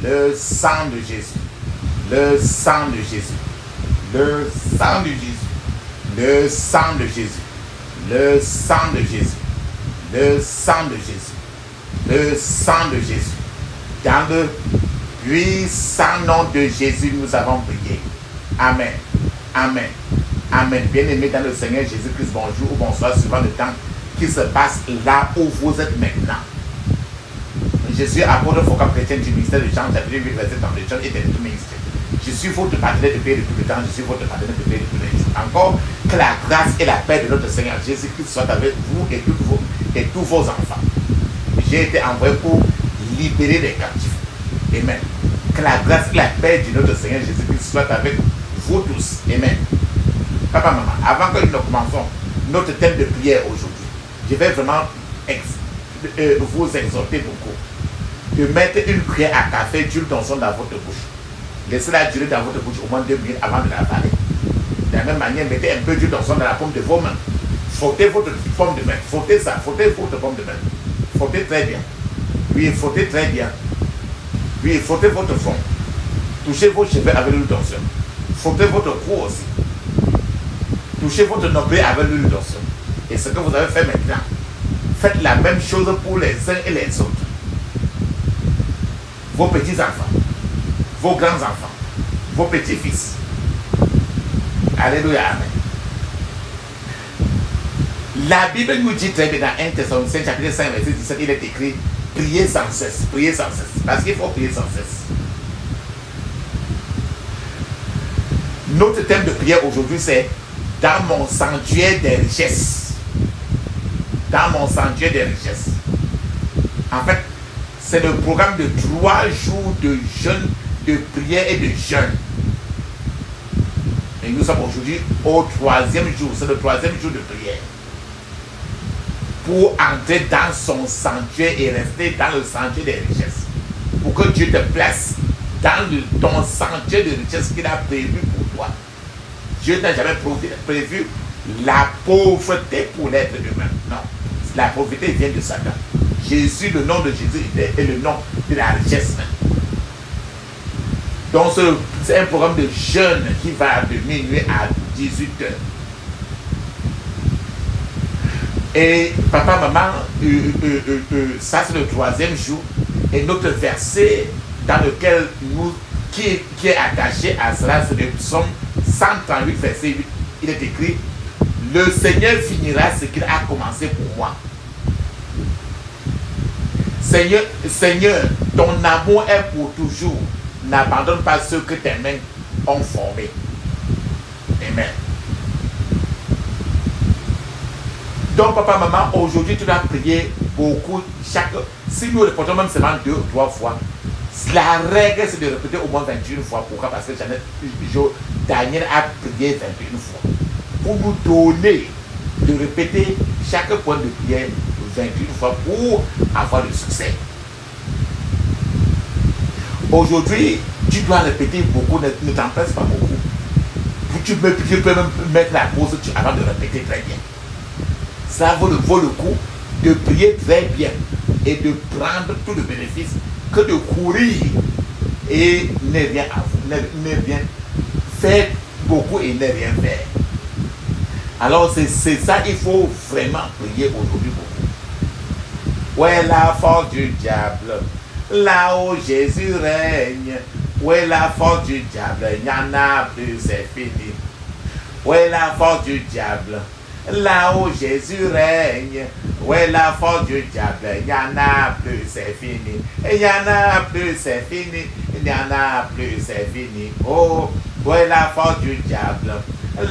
Le sang de Jésus. Le sang de Jésus. Le sang de Jésus. Le sang de Jésus. Le sang de Jésus. Le sang de Jésus. Le sang de Jésus. Dans le puissant nom de Jésus, nous avons prié. Amen. Amen. Amen. Bien-aimés dans le Seigneur Jésus-Christ, bonjour ou bonsoir, suivant le temps qui se passe là où vous êtes maintenant. Je suis apôtre Foucault chrétien du ministère de Jean, chapitre 8, verset 38 et de tout ministère. Je suis votre partenaire de paix de tout le temps, je suis votre partenaire de paix de tous les jours. Encore que la grâce et la paix de notre Seigneur Jésus-Christ soient avec vous et tous vos enfants. J'ai été envoyé pour libérer les captifs. Amen. Que la grâce et la paix de notre Seigneur Jésus-Christ soient avec vous tous. Amen. Papa, maman, avant que nous ne commençons notre thème de prière aujourd'hui, je vais vraiment vous exhorter beaucoup de mettre une cuillère à café d'huile d'onction dans votre bouche. Laissez-la durer dans votre bouche au moins 2 minutes avant de l'avaler. De la même manière, mettez un peu d'huile d'onction dans la paume de vos mains. Frottez votre paume de main. Frottez ça. Frottez votre paume de main. Frottez très bien. Oui, frottez très bien. Oui, frottez votre front. Touchez vos cheveux avec l'huile d'onction. Frottez votre cou aussi. Touchez votre nombril avec l'huile d'onction. Et ce que vous avez fait maintenant, faites la même chose pour les uns et les autres. Vos petits-enfants, vos grands-enfants, vos petits-fils. Alléluia, amen. La Bible nous dit très bien dans 1 Thessaloniciens chapitre 5, verset 17, il est écrit, priez sans cesse, parce qu'il faut prier sans cesse. Notre thème de prière aujourd'hui, c'est dans mon sanctuaire des richesses. Dans mon sanctuaire des richesses. En fait, c'est le programme de 3 jours de jeûne, de prière et de jeûne. Et nous sommes aujourd'hui au 3e jour. C'est le 3e jour de prière. Pour entrer dans son sanctuaire et rester dans le sanctuaire des richesses. Pour que Dieu te place dans ton sanctuaire de richesses qu'il a prévu pour toi. Dieu n'a jamais prévu la pauvreté pour l'être humain. Non. La pauvreté vient de Satan. Jésus, le nom de Jésus est le nom de la richesse. Donc c'est un programme de jeûne qui va de minuit à 18h. Et papa, maman, ça c'est le 3e jour. Et notre verset dans lequel qui est attaché à cela, c'est le psaume 138, verset 8. Il est écrit, le Seigneur finira ce qu'il a commencé pour moi. Seigneur, ton amour est pour toujours. N'abandonne pas ceux que tes mains ont formés. Amen. Donc, papa, maman, aujourd'hui, tu dois prier beaucoup. Si nous répétons même seulement 2 ou 3 fois, la règle, c'est de répéter au moins 21 fois. Pourquoi? Parce que Daniel a prié 21 fois. Pour nous donner de répéter chaque point de prière 21 fois pour avoir le succès. Aujourd'hui, tu dois répéter beaucoup, ne t'empêche pas beaucoup. Tu peux même mettre la pause avant de répéter très bien. Ça vaut le coup de prier très bien et de prendre tout le bénéfice que de courir et ne rien faire beaucoup et ne rien faire. Alors c'est ça, il faut vraiment prier aujourd'hui beaucoup. Où est la force du diable? Là où Jésus règne. Où est la force du diable? Il n'y en a plus, c'est fini. Où est la force du diable? Là où Jésus règne. Où est la force du diable? Il n'y en a plus, c'est fini. Il n'y en a plus, c'est fini. Il n'y en a plus, c'est fini. Oh, où est la force du diable?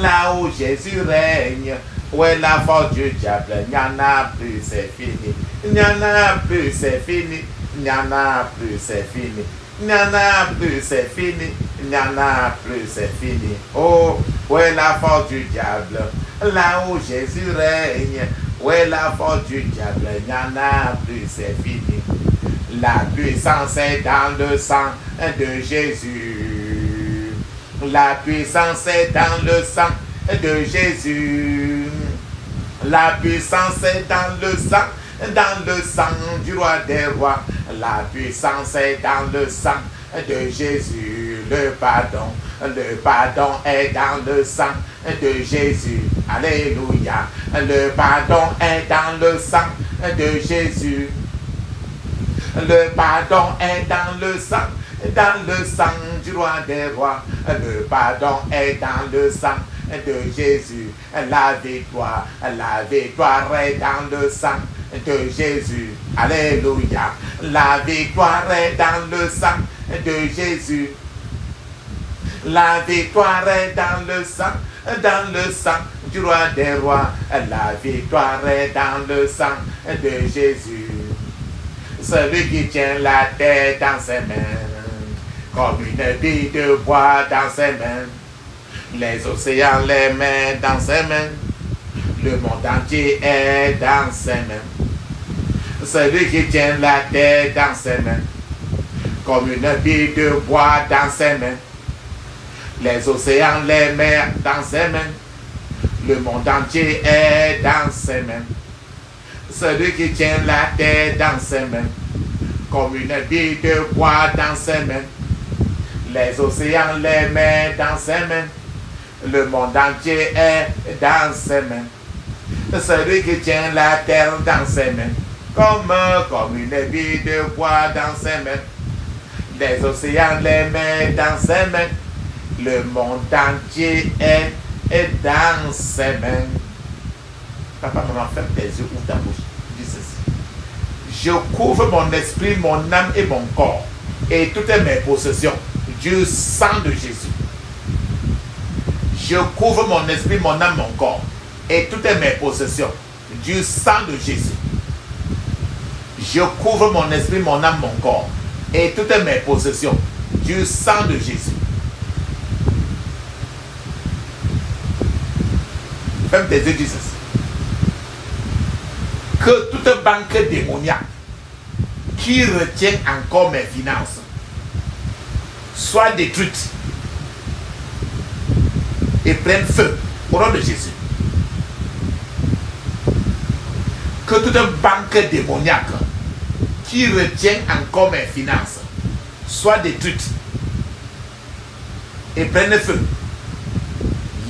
Là où Jésus règne. Où est la force du diable? Il n'y en a plus, c'est fini. Il n'y en a plus, c'est fini. Il n'y en a plus, c'est fini. Il n'y en a plus, c'est fini. Il n'y en a plus, c'est fini. Oh, où est la force du diable? Là où Jésus règne. Où est la force du diable? Il n'y en a plus, c'est fini. La puissance est dans le sang de Jésus. La puissance est dans le sang de Jésus. La puissance est dans le sang du roi des rois. La puissance est dans le sang de Jésus. Le pardon est dans le sang de Jésus. Alléluia. Le pardon est dans le sang de Jésus. Le pardon est dans le sang du roi des rois. Le pardon est dans le sang de Jésus. La victoire est dans le sang de Jésus. Alléluia. La victoire est dans le sang de Jésus. La victoire est dans le sang du roi des rois. La victoire est dans le sang de Jésus. Celui qui tient la terre dans ses mains, comme une bille de bois dans ses mains, les océans les met dans ses mains, le monde entier est dans ses mains. Celui qui tient la terre dans ses mains, comme une bille de bois dans ses mains, les océans les met dans ses mains, le monde entier est dans ses mains. Celui qui tient la terre dans ses mains, comme une bille de bois dans ses mains, les océans les met dans ses mains, le monde entier est dans ses mains. Celui qui tient la terre dans ses mains, comme une bille de bois dans ses mains, les océans les met dans ses mains, le monde entier est dans ses mains. Papa, maman, ferme tes yeux, ouvre ta bouche. Dis ceci. Je couvre mon esprit, mon âme et mon corps et toutes mes possessions du sang de Jésus. Je couvre mon esprit, mon âme, mon corps et toutes mes possessions du sang de Jésus. Je couvre mon esprit, mon âme, mon corps et toutes mes possessions du sang de Jésus. Ferme tes yeux, dis ceci. Que toute banque démoniaque qui retient encore mes finances soit détruite et prenne feu au nom de Jésus. Que toute banque démoniaque qui retient encore mes finances soit détruite et prenne feu.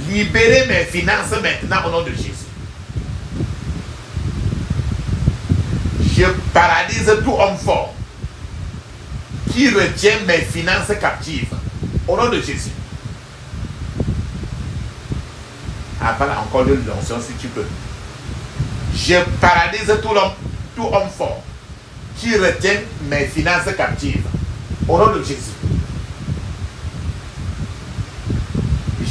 Libérez mes finances maintenant au nom de Jésus. Je paralyse tout homme fort qui retient mes finances captives au nom de Jésus. Avale encore de l'onction si tu peux. Je paralyse tout homme fort qui retient mes finances captives au nom de Jésus.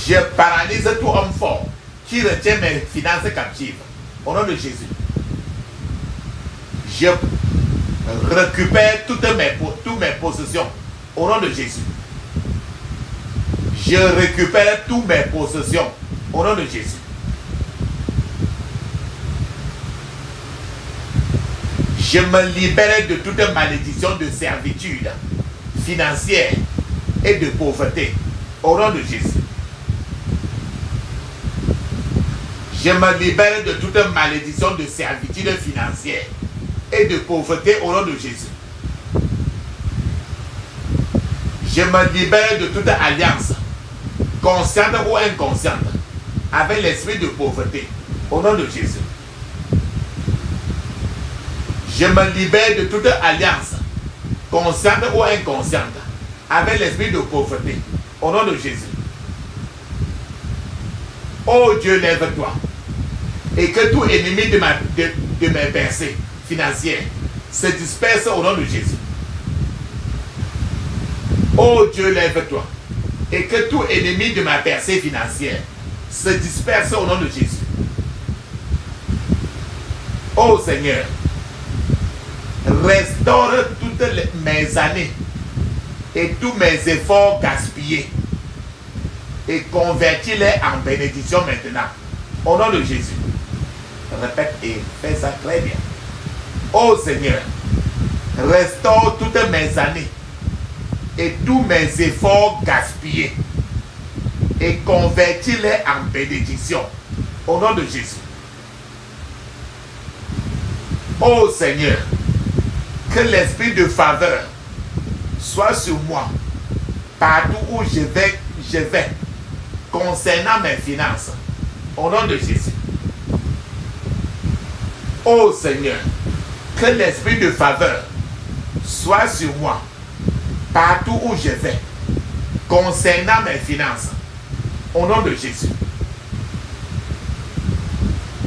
Je paralyse tout homme fort qui retient mes finances captives au nom de Jésus. Je récupère toutes mes possessions au nom de Jésus. Je récupère toutes mes possessions au nom de Jésus. Je me libère de toute malédiction de servitude financière et de pauvreté au nom de Jésus. Je me libère de toute malédiction de servitude financière et de pauvreté au nom de Jésus. Je me libère de toute alliance, consciente ou inconsciente, avec l'esprit de pauvreté au nom de Jésus. Je me libère de toute alliance, consciente ou inconsciente, avec l'esprit de pauvreté au nom de Jésus. Oh Dieu, lève-toi et que tout ennemi de mes pensées financières se disperse au nom de Jésus. Oh Dieu, lève-toi et que tout ennemi de ma percée financière se disperse au nom de Jésus. Oh Seigneur, restaure toutes mes années et tous mes efforts gaspillés et convertis-les en bénédiction maintenant au nom de Jésus. Répète et fais ça très bien. Oh Seigneur, restaure toutes mes années et tous mes efforts gaspillés et convertis-les en bénédiction au nom de Jésus. Oh Seigneur, que l'esprit de faveur soit sur moi, partout où je vais, concernant mes finances, au nom de Jésus. Ô Seigneur, que l'esprit de faveur soit sur moi, partout où je vais, concernant mes finances, au nom de Jésus.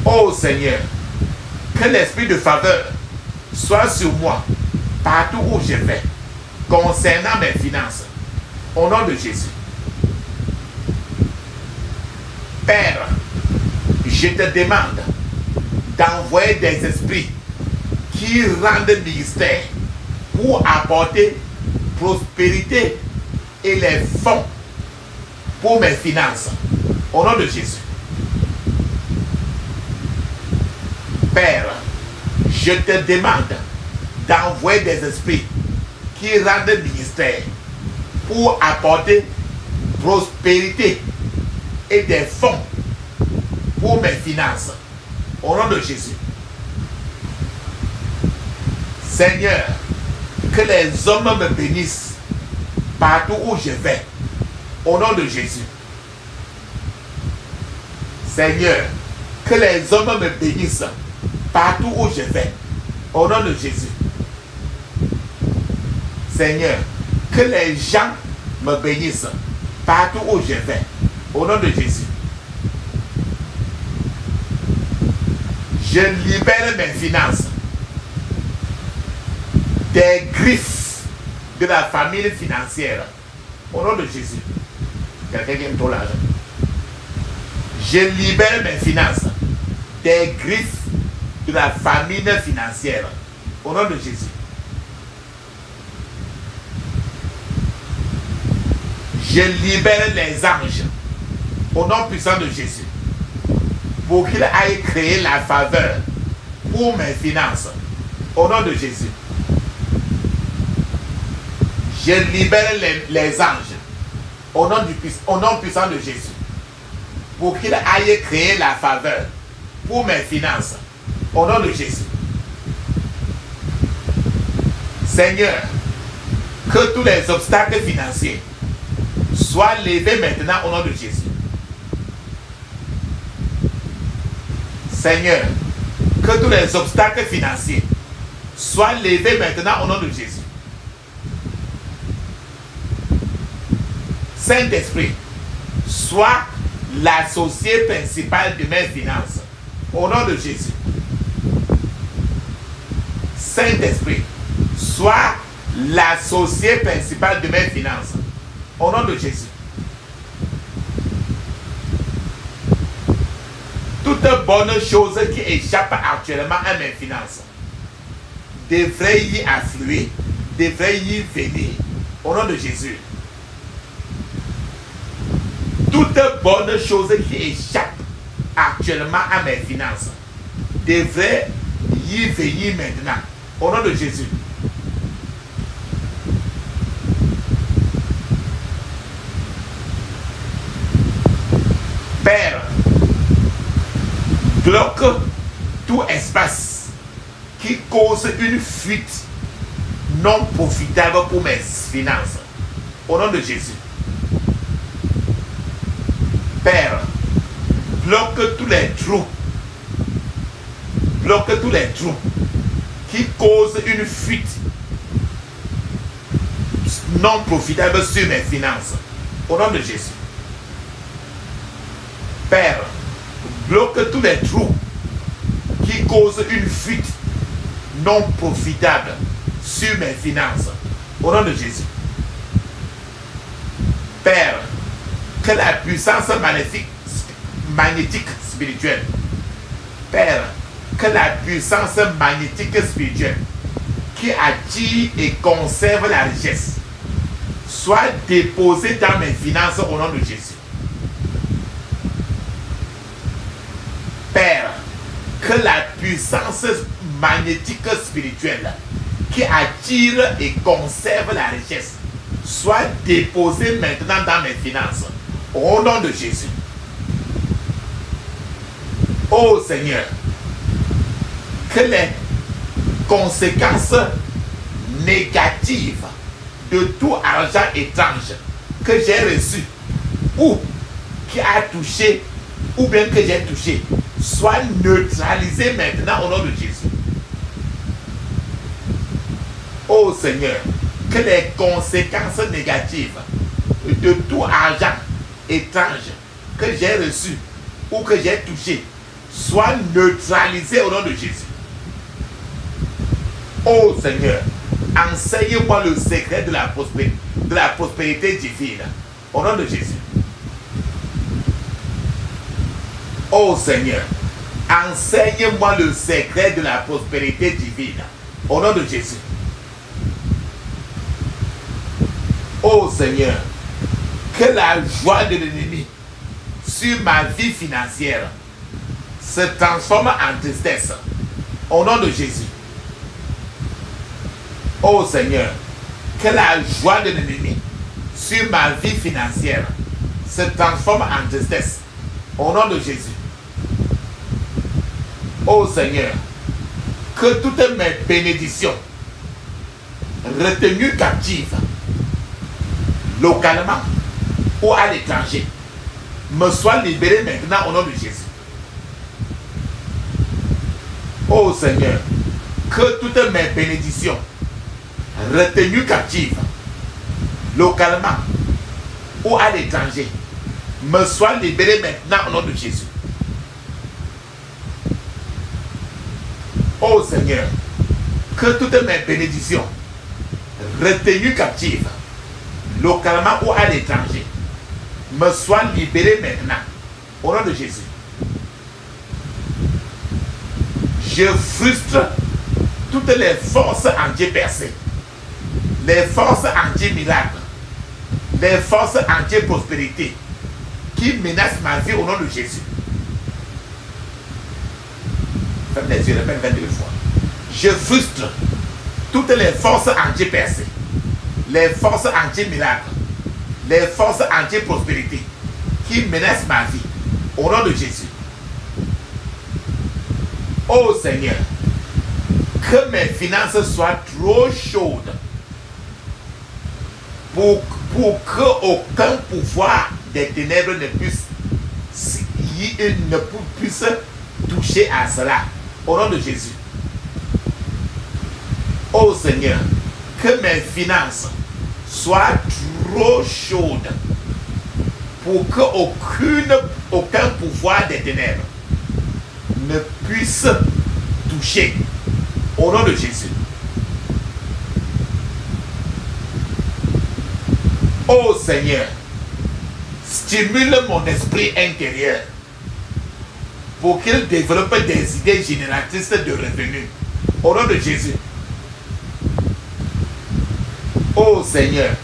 Ô Seigneur, que l'esprit de faveur soit sur moi, partout où je vais, concernant mes finances, au nom de Jésus. Père, je te demande d'envoyer des esprits qui rendent ministère pour apporter prospérité et les fonds pour mes finances, au nom de Jésus. Père, je te demande d'envoyer des esprits qui rendent ministère pour apporter prospérité et des fonds pour mes finances, au nom de Jésus. Seigneur, que les hommes me bénissent partout où je vais, au nom de Jésus. Seigneur, que les hommes me bénissent partout où je vais, au nom de Jésus. Seigneur, que les gens me bénissent partout où je vais, au nom de Jésus. Je libère mes finances des griffes de la famille financière, au nom de Jésus. Quelqu'un qui aime trop l'argent. Je libère mes finances des griffes de la famine financière, au nom de Jésus. Je libère les anges au nom puissant de Jésus pour qu'ils aillent créer la faveur pour mes finances, au nom de Jésus. Je libère les anges au nom puissant de Jésus pour qu'ils aillent créer la faveur pour mes finances, au nom de Jésus. Seigneur, que tous les obstacles financiers soient levés maintenant au nom de Jésus. Seigneur, que tous les obstacles financiers soient levés maintenant au nom de Jésus. Saint-Esprit, sois l'associé principal de mes finances, au nom de Jésus. Saint-Esprit, sois l'associé principal de mes finances, au nom de Jésus. Toute bonne chose qui échappe actuellement à mes finances devrait y affluer, devrait y venir, au nom de Jésus. Toute bonne chose qui échappe actuellement à mes finances devrait y venir maintenant, au nom de Jésus. Père, bloque tout espace qui cause une fuite non profitable pour mes finances, au nom de Jésus. Père, bloque tous les trous qui causent une fuite non profitable sur mes finances, au nom de Jésus. Père, bloque tous les trous qui causent une fuite non profitable sur mes finances, au nom de Jésus. Père, que la puissance magnétique spirituelle, Père, que la puissance magnétique spirituelle qui attire et conserve la richesse soit déposée dans mes finances au nom de Jésus. Père, que la puissance magnétique spirituelle qui attire et conserve la richesse soit déposée maintenant dans mes finances, au nom de Jésus. Ô Seigneur, que les conséquences négatives de tout argent étrange que j'ai reçu ou qui a touché ou bien que j'ai touché soit neutralisé maintenant au nom de Jésus. Oh Seigneur, que les conséquences négatives de tout argent étrange que j'ai reçu ou que j'ai touché soient neutralisées au nom de Jésus. Oh Seigneur, enseigne-moi le secret de la prospérité divine au nom de Jésus. Oh Seigneur, enseigne-moi le secret de la prospérité divine au nom de Jésus. Oh Seigneur, que la joie de l'ennemi sur ma vie financière se transforme en tristesse au nom de Jésus. Oh Seigneur, que la joie de l'ennemi sur ma vie financière se transforme en tristesse au nom de Jésus. Oh Seigneur, que toutes mes bénédictions retenues captives localement ou à l'étranger me soient libérées maintenant au nom de Jésus. Oh Seigneur, que toutes mes bénédictions retenues captives localement ou à l'étranger me soient libérées maintenant au nom de Jésus. Oh Seigneur, que toutes mes bénédictions retenues captives localement ou à l'étranger me soient libérées maintenant au nom de Jésus. Je frustre toutes les forces anti-percées, les forces anti-miracles, les forces anti-prospérité qui menacent ma vie au nom de Jésus. Ferme les yeux, répète 22 fois. Je frustre toutes les forces anti-percées, les forces anti-miracles, les forces anti-prospérité qui menacent ma vie au nom de Jésus. Oh Seigneur, que mes finances soient trop chaudes pour que aucun pouvoir des ténèbres ne puisse toucher à cela au nom de Jésus. Oh Seigneur, que mes finances soient trop chaudes pour que aucun pouvoir des ténèbres ne puisse toucher au nom de Jésus. Oh Seigneur, stimule mon esprit intérieur pour qu'il développe des idées génératrices de revenus au nom de Jésus. Oh Seigneur,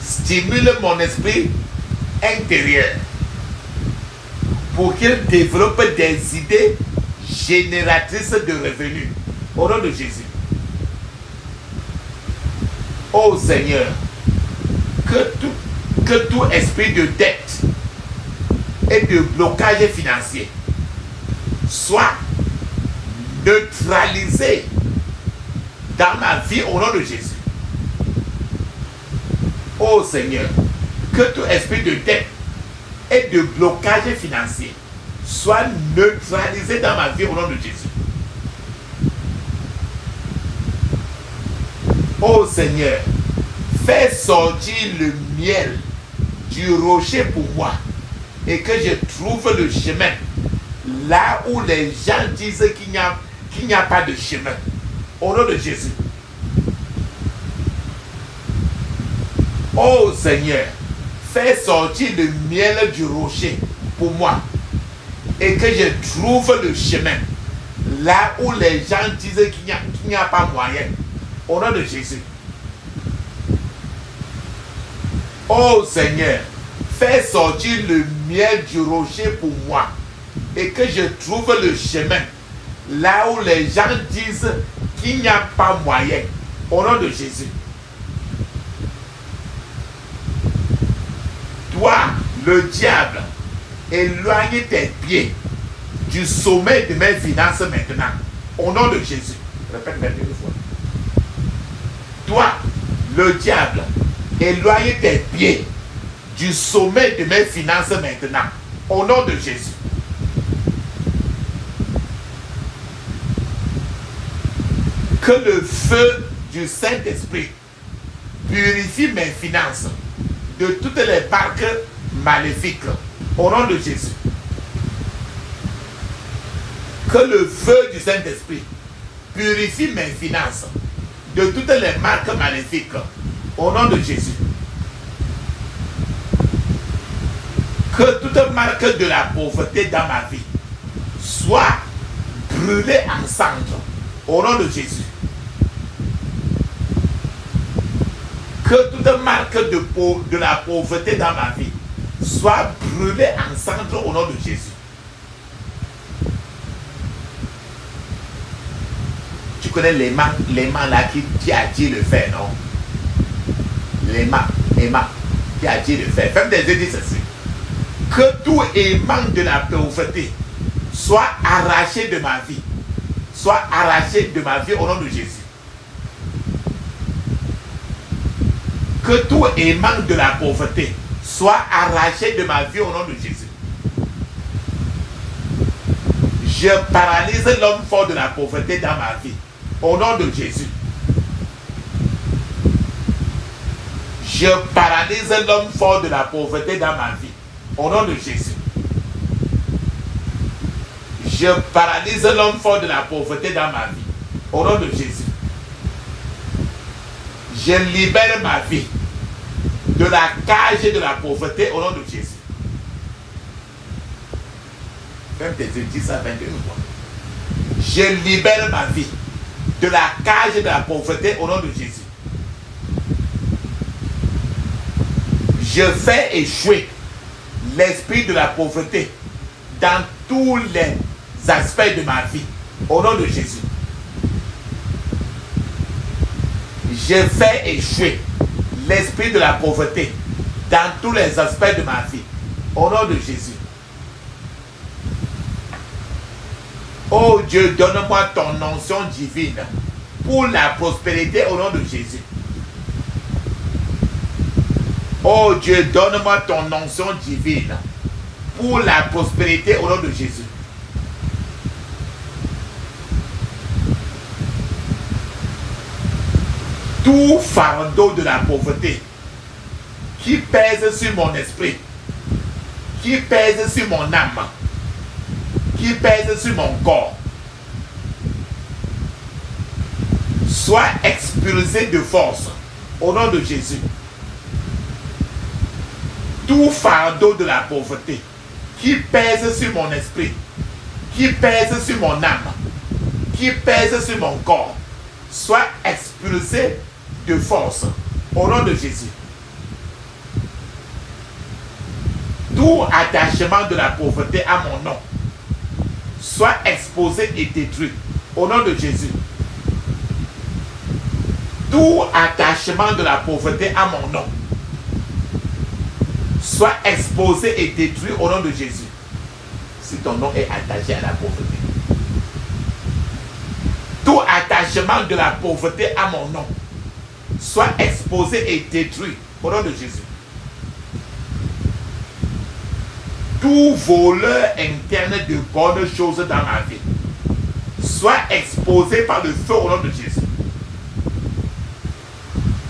stimule mon esprit intérieur pour qu'il développe des idées génératrices de revenus au nom de Jésus. Oh Seigneur, que tout esprit de dette et de blocage financier soit neutralisé dans ma vie au nom de Jésus. Oh Seigneur, que tout esprit de dette et de blocage financier soit neutralisé dans ma vie au nom de Jésus. Oh Seigneur, fais sortir le miel du rocher pour moi et que je trouve le chemin là où les gens disent qu'il n'y a pas de chemin. Au nom de Jésus. Oh Seigneur, fais sortir le miel du rocher pour moi et que je trouve le chemin là où les gens disent qu'il n'y a pas moyen. Au nom de Jésus. Oh Seigneur, fais sortir le miel du rocher pour moi et que je trouve le chemin là où les gens disent qu'il n'y a pas moyen. Au nom de Jésus. Toi, le diable, éloigne tes pieds du sommet de mes finances maintenant. Au nom de Jésus. Répète 22 fois. Toi, Le diable, éloigne tes pieds du sommet de mes finances maintenant. Au nom de Jésus. Que le feu du Saint-Esprit purifie mes finances de toutes les marques maléfiques. Au nom de Jésus. Que le feu du Saint-Esprit purifie mes finances de toutes les marques maléfiques. Au nom de Jésus. Que toute marque de la pauvreté dans ma vie soit brûlée en cendres. Au nom de Jésus. Que toute marque de la pauvreté dans ma vie soit brûlée en cendres au nom de Jésus. Tu connais l'aimant là qui a dit le faire, non? L'aimant qui a dit le faire. Femme des yeux dit ceci. Que tout aimant de la pauvreté soit arraché de ma vie. Soit arraché de ma vie au nom de Jésus. Que tout aimant de la pauvreté soit arraché de ma vie au nom de Jésus. Je paralyse l'homme fort de la pauvreté dans ma vie. Au nom de Jésus. Je paralyse l'homme fort de la pauvreté dans ma vie. Au nom de Jésus. Je paralyse l'homme fort de la pauvreté dans ma vie. Au nom de Jésus. Je libère ma vie de la cage de la pauvreté au nom de Jésus. Même tes yeux, dis ça 22 fois. Je libère ma vie de la cage de la pauvreté au nom de Jésus. Je fais échouer l'esprit de la pauvreté dans tous les aspects de ma vie au nom de Jésus. Je fais échouer l'esprit de la pauvreté dans tous les aspects de ma vie au nom de Jésus. Oh Dieu, donne-moi ton onction divine pour la prospérité au nom de Jésus. Oh Dieu, donne-moi ton onction divine pour la prospérité au nom de Jésus. Tout fardeau de la pauvreté qui pèse sur mon esprit, qui pèse sur mon âme, qui pèse sur mon corps, soit expulsé de force au nom de Jésus. Tout fardeau de la pauvreté qui pèse sur mon esprit, qui pèse sur mon âme, qui pèse sur mon corps, soit expulsé de force au nom de Jésus. Tout attachement de la pauvreté à mon nom soit exposé et détruit au nom de Jésus. Tout attachement de la pauvreté à mon nom soit exposé et détruit au nom de Jésus. Si ton nom est attaché à la pauvreté. Tout attachement de la pauvreté à mon nom soit exposé et détruit au nom de Jésus. Tout voleur interne de bonnes choses dans ma vie soit exposé par le feu au nom de Jésus.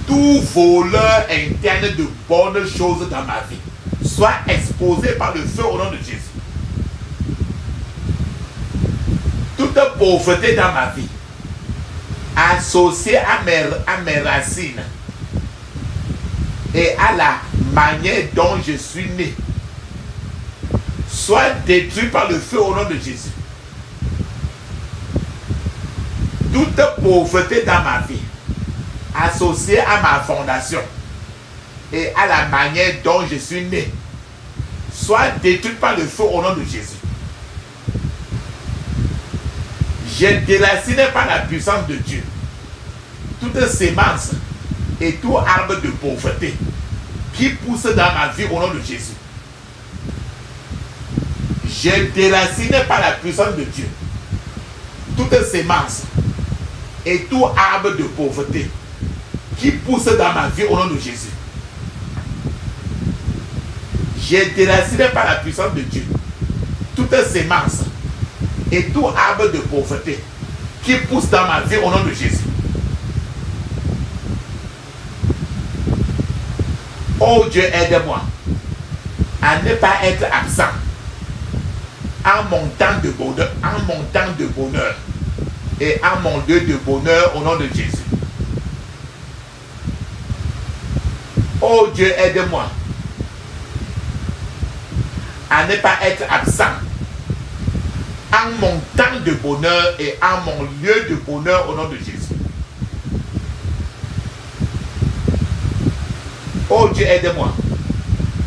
Tout voleur interne de bonnes choses dans ma vie soit exposé par le feu au nom de Jésus. Toute pauvreté dans ma vie associée à mes racines et à la manière dont je suis né soit détruite par le feu au nom de Jésus. Toute pauvreté dans ma vie associée à ma fondation et à la manière dont je suis né soit détruite par le feu au nom de Jésus. J'ai déraciné par la puissance de Dieu toute sémence et tout arbre de pauvreté qui pousse dans ma vie au nom de Jésus. J'ai déraciné par la puissance de Dieu toute sémence et tout arbre de pauvreté qui pousse dans ma vie au nom de Jésus. J'ai déraciné par la puissance de Dieu toute sémence et tout arbre de pauvreté qui pousse dans ma vie au nom de Jésus. Oh Dieu, aide-moi à ne pas être absent en mon temps de bonheur, et en mon lieu de bonheur au nom de Jésus. Oh Dieu, aide-moi à ne pas être absent en mon temps de bonheur et en mon lieu de bonheur au nom de Jésus. Oh Dieu, aide-moi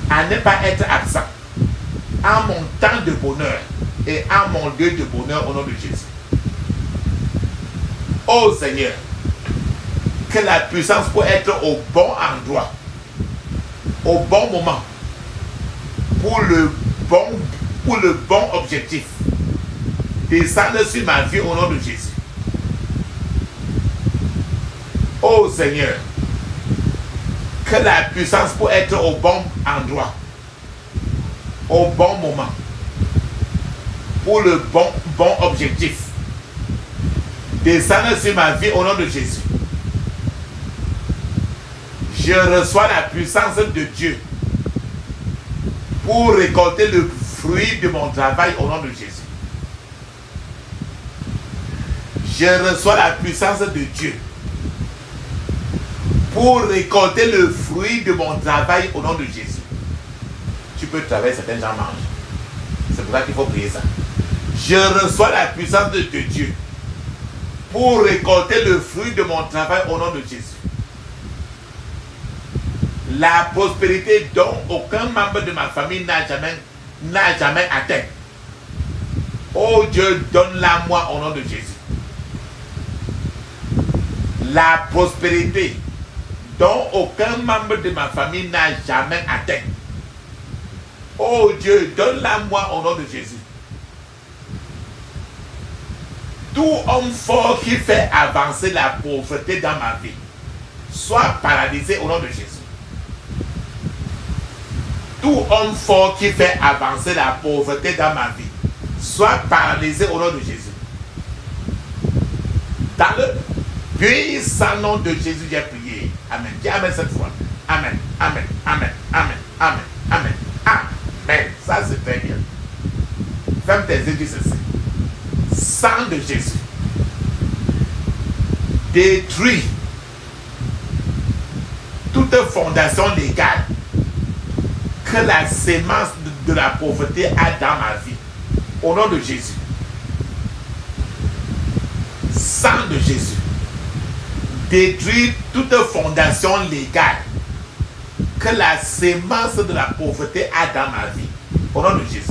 à ne pas être absent en mon temps de bonheur et en mon lieu de bonheur au nom de Jésus. Oh Seigneur, que la puissance pour être au bon endroit, au bon moment, pour le bon objectif, descende sur ma vie au nom de Jésus. Oh Seigneur, que la puissance pour être au bon endroit, au bon moment, pour le bon objectif, descende sur ma vie au nom de Jésus. Je reçois la puissance de Dieu pour récolter le fruit de mon travail au nom de Jésus. Je reçois la puissance de Dieu pour récolter le fruit de mon travail au nom de Jésus. Tu peux travailler, certains gens mangent. C'est pour ça qu'il faut prier ça. Je reçois la puissance de Dieu pour récolter le fruit de mon travail au nom de Jésus. La prospérité dont aucun membre de ma famille n'a jamais atteint. Oh Dieu, donne-la moi au nom de Jésus. La prospérité dont aucun membre de ma famille n'a jamais atteint. Oh Dieu, donne-la moi au nom de Jésus. Tout homme fort qui fait avancer la pauvreté dans ma vie soit paralysé au nom de Jésus. Tout homme fort qui fait avancer la pauvreté dans ma vie soit paralysé au nom de Jésus. Dans le puissant nom de Jésus, j'ai prié. Amen. Dis Amen cette fois. Amen. Amen. Amen. Amen. Amen. Amen. Amen. Ça c'est très bien. Ferme tes yeux, dis ceci. Sang de Jésus détruit toute fondation légale que la sémence de la pauvreté a dans ma vie. Au nom de Jésus. Sang de Jésus détruit toute fondation légale que la sémence de la pauvreté a dans ma vie. Au nom de Jésus.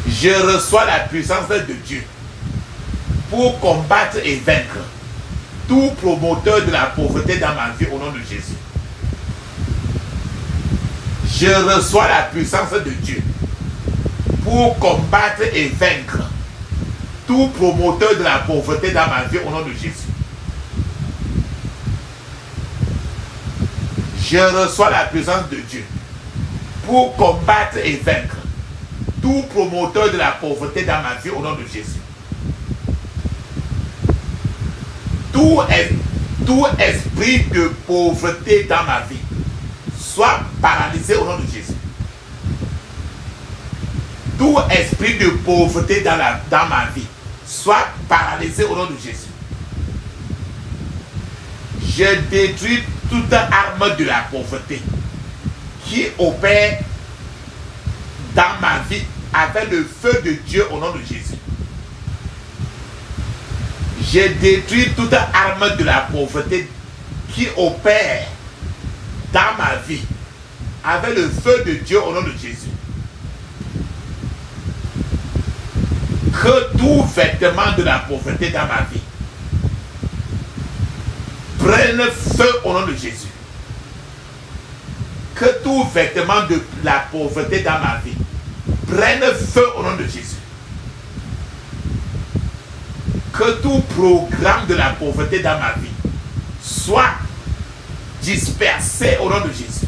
Je reçois la puissance de Dieu pour combattre et vaincre tout promoteur de la pauvreté dans ma vie au nom de Jésus. Je reçois la puissance de Dieu pour combattre et vaincre tout promoteur de la pauvreté dans ma vie au nom de Jésus. Je reçois la puissance de Dieu pour combattre et vaincre tout promoteur de la pauvreté dans ma vie au nom de Jésus. Tout esprit de pauvreté dans ma vie soit paralysé au nom de Jésus. Tout esprit de pauvreté dans ma vie soit paralysé au nom de Jésus. Je détruis toute arme de la pauvreté qui opère dans ma vie avec le feu de Dieu au nom de Jésus. Je détruis toute arme de la pauvreté qui opère dans ma vie avec le feu de Dieu au nom de Jésus. Que tout vêtement de la pauvreté dans ma vie prenne feu au nom de Jésus. Que tout vêtement de la pauvreté dans ma vie prenne feu au nom de Jésus. Que tout programme de la pauvreté dans ma vie soit dispersé au nom de Jésus.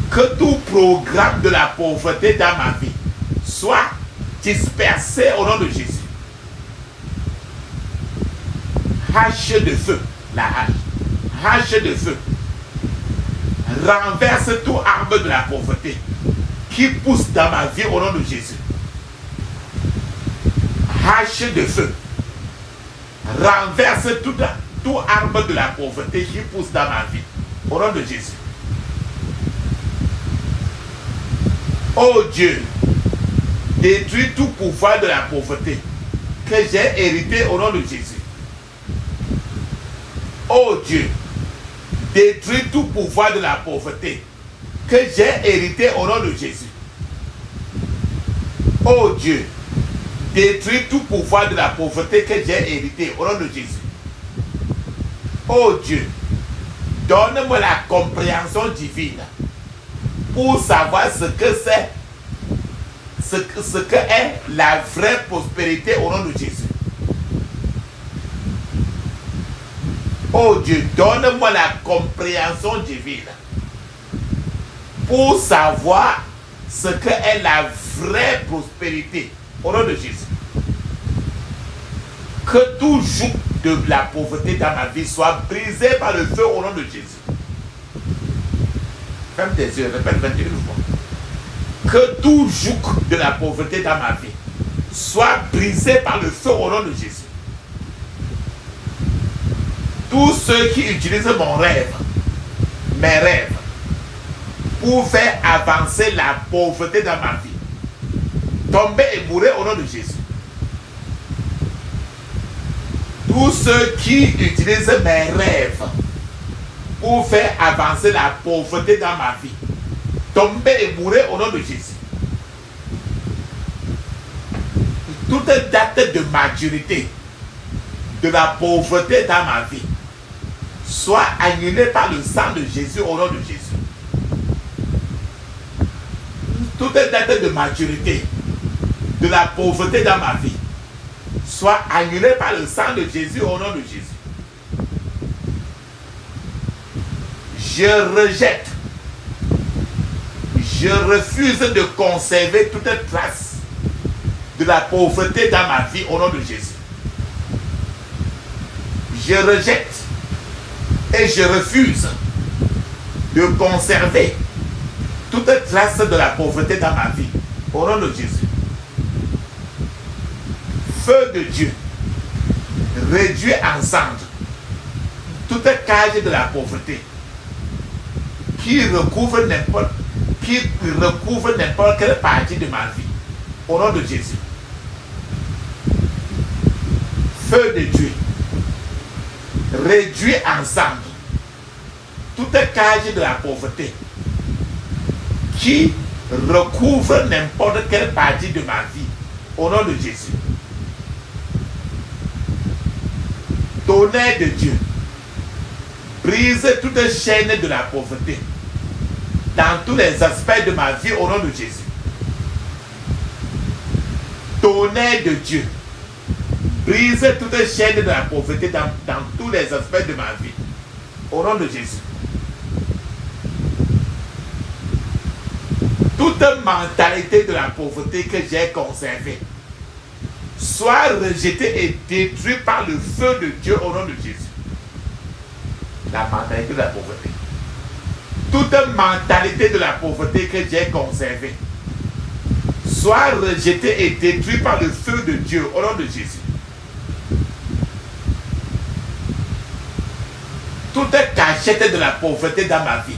Que tout programme de la pauvreté dans ma vie soit dispersé au nom de Jésus. Hache de feu, la hache de feu, renverse tout arbre de la pauvreté qui pousse dans ma vie au nom de Jésus. Hache de feu, renverse tout arbre de la pauvreté qui pousse dans ma vie au nom de Jésus. Oh Dieu, détruis tout pouvoir de la pauvreté que j'ai hérité au nom de Jésus. Oh Dieu, détruis tout pouvoir de la pauvreté que j'ai hérité au nom de Jésus. Oh Dieu, détruis tout pouvoir de la pauvreté que j'ai hérité au nom de Jésus. Oh Dieu, donne-moi la compréhension divine pour savoir ce que c'est, ce que est la vraie prospérité au nom de Jésus. Oh Dieu, donne-moi la compréhension divine pour savoir ce que est la vraie prospérité au nom de Jésus. Que tout joug de la pauvreté dans ma vie soit brisé par le feu au nom de Jésus. Ferme tes yeux, répète 21 fois. Que tout joug de la pauvreté dans ma vie soit brisé par le feu au nom de Jésus. Tous ceux qui utilisent mon rêve, mes rêves, pour faire avancer la pauvreté dans ma vie, tomber et mourir au nom de Jésus. Tous ceux qui utilisent mes rêves pour faire avancer la pauvreté dans ma vie, tomber et mourir au nom de Jésus. Toute date de maturité de la pauvreté dans ma vie soit annulée par le sang de Jésus au nom de Jésus. Toute date de maturité de la pauvreté dans ma vie soit annulée par le sang de Jésus au nom de Jésus. Je rejette, je refuse de conserver toute trace de la pauvreté dans ma vie au nom de Jésus. Je rejette et je refuse de conserver toute trace de la pauvreté dans ma vie au nom de Jésus. Feu de Dieu, réduis en cendres toute cage de la pauvreté qui recouvre n'importe quelle partie de ma vie au nom de Jésus. Feu de Dieu, réduis en cendres toute cage de la pauvreté qui recouvre n'importe quelle partie de ma vie au nom de Jésus. Tonnerre de Dieu, brise toute chaîne de la pauvreté dans tous les aspects de ma vie au nom de Jésus. Tonnerre de Dieu, brise toute chaîne de la pauvreté dans tous les aspects de ma vie au nom de Jésus. Toute mentalité de la pauvreté que j'ai conservée soit rejetée et détruite par le feu de Dieu au nom de Jésus. La mentalité de la pauvreté. Toute mentalité de la pauvreté que j'ai conservée soit rejetée et détruite par le feu de Dieu au nom de Jésus. Toute cachette de la pauvreté dans ma vie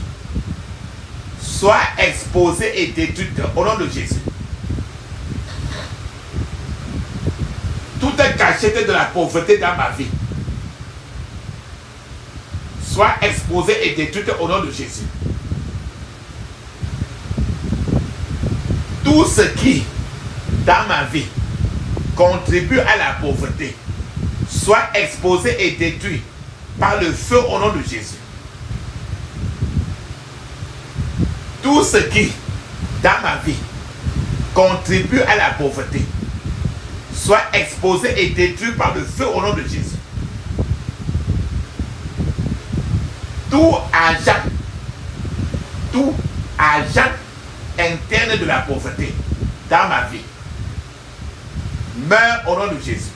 soit exposée et détruite au nom de Jésus. Toute cachette de la pauvreté dans ma vie soit exposée et détruite au nom de Jésus. Tout ce qui, dans ma vie, contribue à la pauvreté soit exposé et détruit par le feu au nom de Jésus. Tout ce qui, dans ma vie, contribue à la pauvreté soit exposé et détruit par le feu au nom de Jésus. Tout agent interne de la pauvreté dans ma vie meurt au nom de Jésus.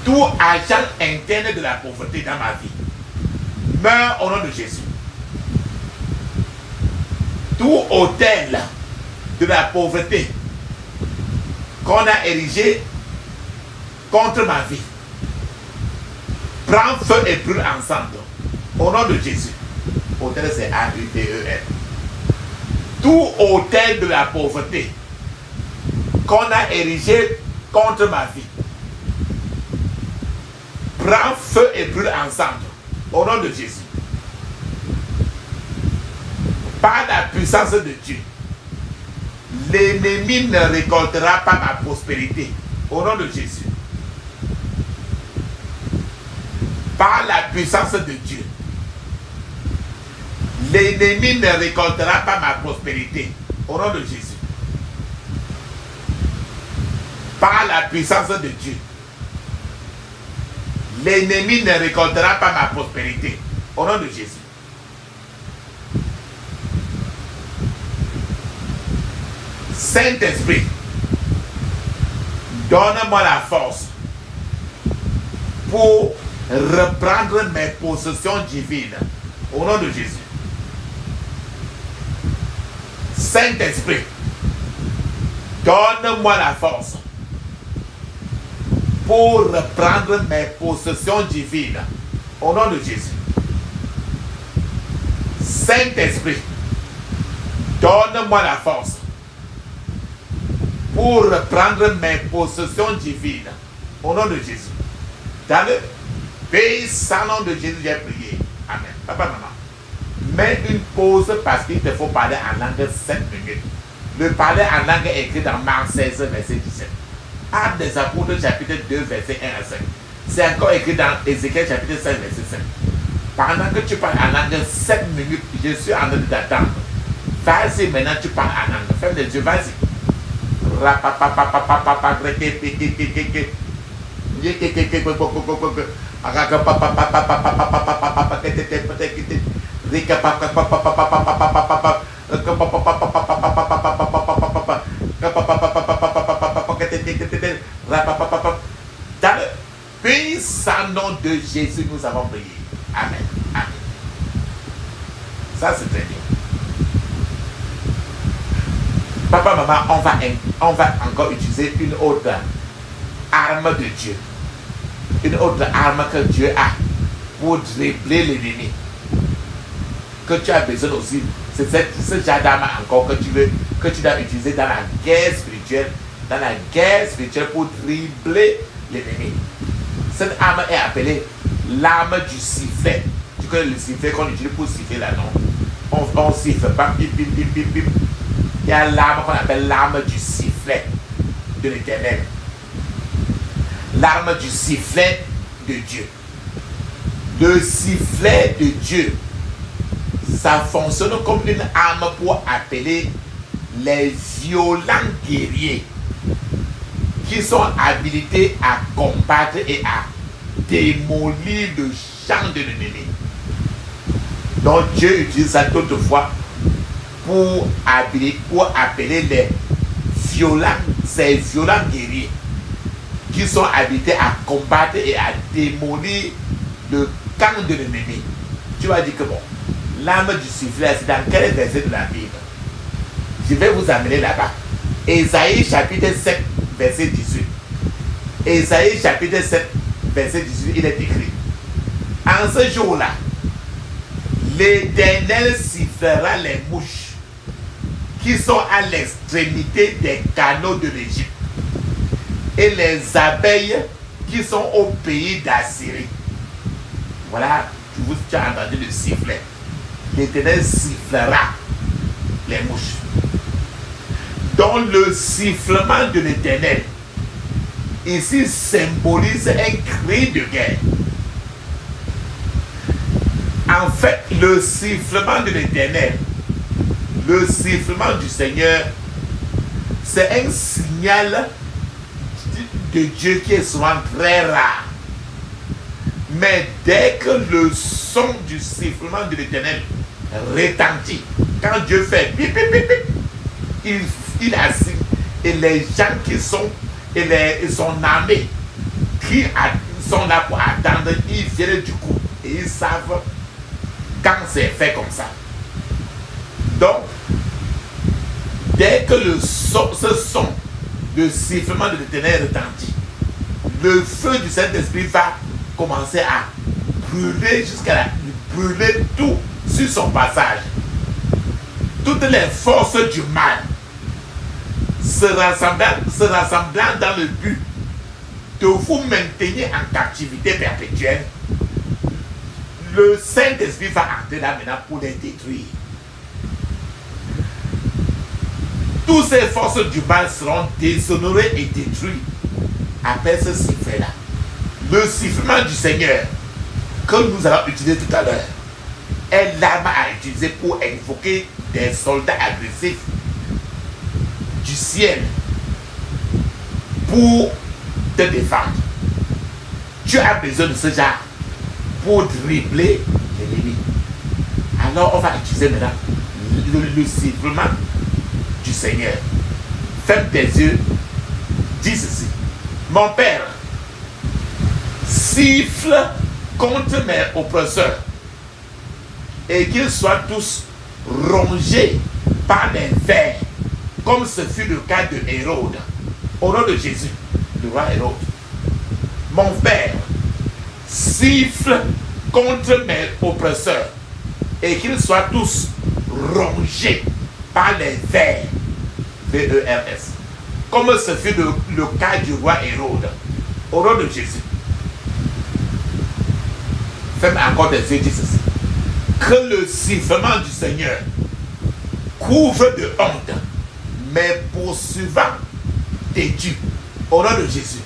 Tout agent interne de la pauvreté dans ma vie meurt au nom de Jésus. Tout autel de la pauvreté qu'on a érigé contre ma vie prend feu et brûle ensemble au nom de Jésus. Autel, c'est A-U-T-E-L. Tout autel de la pauvreté qu'on a érigé contre ma vie prend feu et brûle ensemble au nom de Jésus. Par la puissance de Dieu, l'ennemi ne récoltera pas ma prospérité au nom de Jésus. Par la puissance de Dieu, l'ennemi ne récoltera pas ma prospérité au nom de Jésus. Par la puissance de Dieu, l'ennemi ne récoltera pas ma prospérité au nom de Jésus. Saint-Esprit, donne-moi la force pour reprendre mes possessions divines au nom de Jésus. Saint-Esprit, donne-moi la force pour reprendre mes possessions divines au nom de Jésus. Saint-Esprit, donne-moi la force pour reprendre mes possessions divines au nom de Jésus. Dans le puissant nom de Jésus, j'ai prié. Amen. Papa, maman, mets une pause parce qu'il te faut parler en langue 7 minutes. Le parler en langue est écrit dans Marc 16, verset 17. Actes des Apôtres, chapitre 2, verset 1 à 5. C'est encore écrit dans Ézéchiel, chapitre 5, verset 5. Pendant que tu parles en langue 7 minutes, je suis en train de t'attendre. Vas-y, maintenant tu parles en langue. Ferme les yeux, vas-y. Dans le puissant nom de Jésus, nous avons prié. Amen. Amen. Ça, c'est très bien. Papa, maman, on va encore utiliser une autre arme de Dieu. Une autre arme que Dieu a pour dribbler l'ennemi. Que tu as besoin aussi. C'est ce genre d'arme encore que tu dois utiliser dans la guerre spirituelle. Dans la guerre spirituelle pour dribbler l'ennemi. Cette arme est appelée l'arme du sifflet. Tu connais le sifflet qu'on utilise pour siffler là, non? On siffle, bam, bim, bim, bim, bim, bim. Il y a l'arme qu'on appelle l'arme du sifflet de l'Éternel. L'arme du sifflet de Dieu. Le sifflet de Dieu, ça fonctionne comme une arme pour appeler les violents guerriers qui sont habilités à combattre et à démolir le champ de l'ennemi. Donc Dieu utilise ça toutefois pour appeler les ces violents guerriers qui sont habilités à combattre et à démolir le camp de l'ennemi. Tu vas dire que bon, l'arme du sifflet, c'est dans quel verset de la Bible? Je vais vous amener là-bas. Ésaïe chapitre 7, verset 18. Ésaïe chapitre 7, verset 18, il est écrit: en ce jour-là, l'Éternel sifflera les mouches qui sont à l'extrémité des canaux de l'Égypte et les abeilles qui sont au pays d'Assyrie. Voilà, tu as entendu le sifflet. L'Éternel sifflera les mouches. Donc le sifflement de l'Éternel ici symbolise un cri de guerre. En fait, le sifflement de l'Éternel, le sifflement du Seigneur C'est un signal de Dieu qui est souvent très rare. Mais dès que le son du sifflement de l'Éternel retentit, quand Dieu fait pip, pip, pip, pip, il assigne. Et les gens qui sont, et son armée, qui sont là pour attendre, ils viennent du coup. Et ils savent quand c'est fait comme ça. Donc, dès que ce son de sifflement de l'Éternel retentit, le feu du Saint-Esprit va commencer à brûler brûler tout sur son passage. Toutes les forces du mal se rassemblant dans le but de vous maintenir en captivité perpétuelle, le Saint-Esprit va entrer là maintenant pour les détruire. Toutes ces forces du mal seront déshonorées et détruites après ce sifflet-là. Le sifflement du Seigneur que nous allons utiliser tout à l'heure est l'arme à utiliser pour invoquer des soldats agressifs du ciel pour te défendre. Tu as besoin de ce genre pour dribbler l'ennemi. Alors on va utiliser maintenant le sifflement du Seigneur. Ferme tes yeux, dis ceci: mon Père, siffle contre mes oppresseurs et qu'ils soient tous rongés par les vers, comme ce fut le cas de Hérode. Au nom de Jésus, le roi Hérode. Mon Père, siffle contre mes oppresseurs et qu'ils soient tous rongés par les vers, V-E-R-S, comme ce fut le cas du roi Hérode. Au nom de Jésus. Ferme encore tes yeux, dis ceci: que le sifflement du Seigneur couvre de honte mes poursuivants têtus. Au nom de Jésus.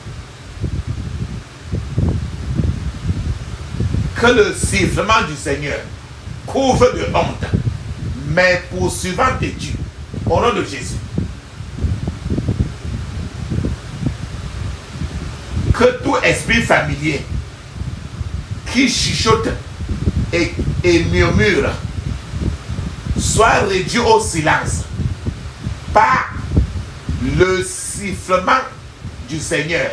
Que le sifflement du Seigneur couvre de honte mes poursuivants têtus. Au nom de Jésus. Que tout esprit familier qui chuchote et murmure soit réduit au silence par le sifflement du Seigneur.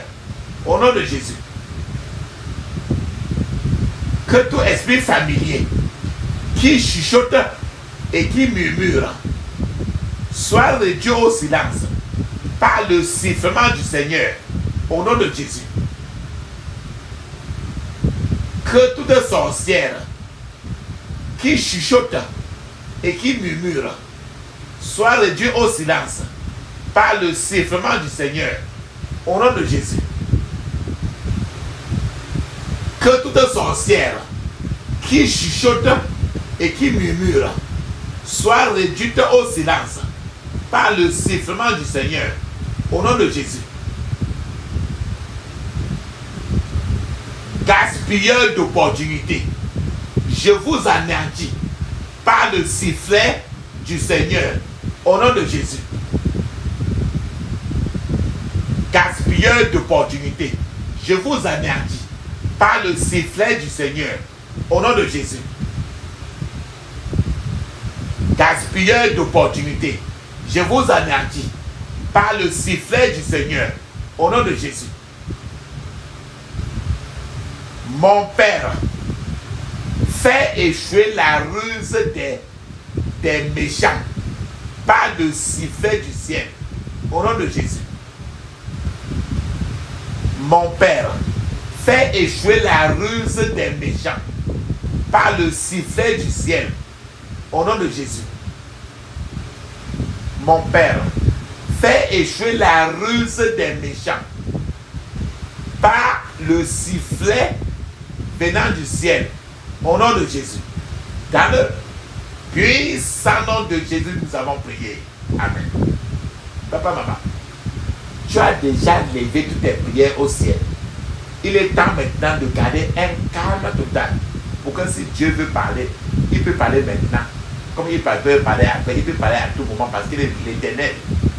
Au nom de Jésus. Que tout esprit familier qui chuchote et qui murmure soit réduit au silence par le sifflement du Seigneur. Au nom de Jésus. Que toute sorcière qui chuchote et qui murmure soit réduite au silence par le sifflement du Seigneur. Au nom de Jésus. Que toute sorcière qui chuchote et qui murmure soit réduite au silence par le sifflement du Seigneur. Au nom de Jésus. Gaspilleur d'opportunités, je vous anéantis par le sifflet du Seigneur. Au nom de Jésus. Gaspilleur d'opportunités, je vous anéantis par le sifflet du Seigneur. Au nom de Jésus. Gaspilleur d'opportunités, je vous anéantis par le sifflet du Seigneur. Au nom de Jésus. Mon Père, fais échouer la ruse des méchants par le sifflet du ciel. Au nom de Jésus. Mon Père, fais échouer la ruse des méchants par le sifflet du ciel. Au nom de Jésus. Mon Père, fais échouer la ruse des méchants par le sifflet venant du ciel. Au nom de Jésus. Dans le puissant nom de Jésus, nous avons prié. Amen. Papa, maman, tu as déjà levé toutes tes prières au ciel. Il est temps maintenant de garder un calme total. Pour que si Dieu veut parler, il peut parler maintenant. Comme il peut parler après, il peut parler à tout moment parce qu'il est l'Éternel.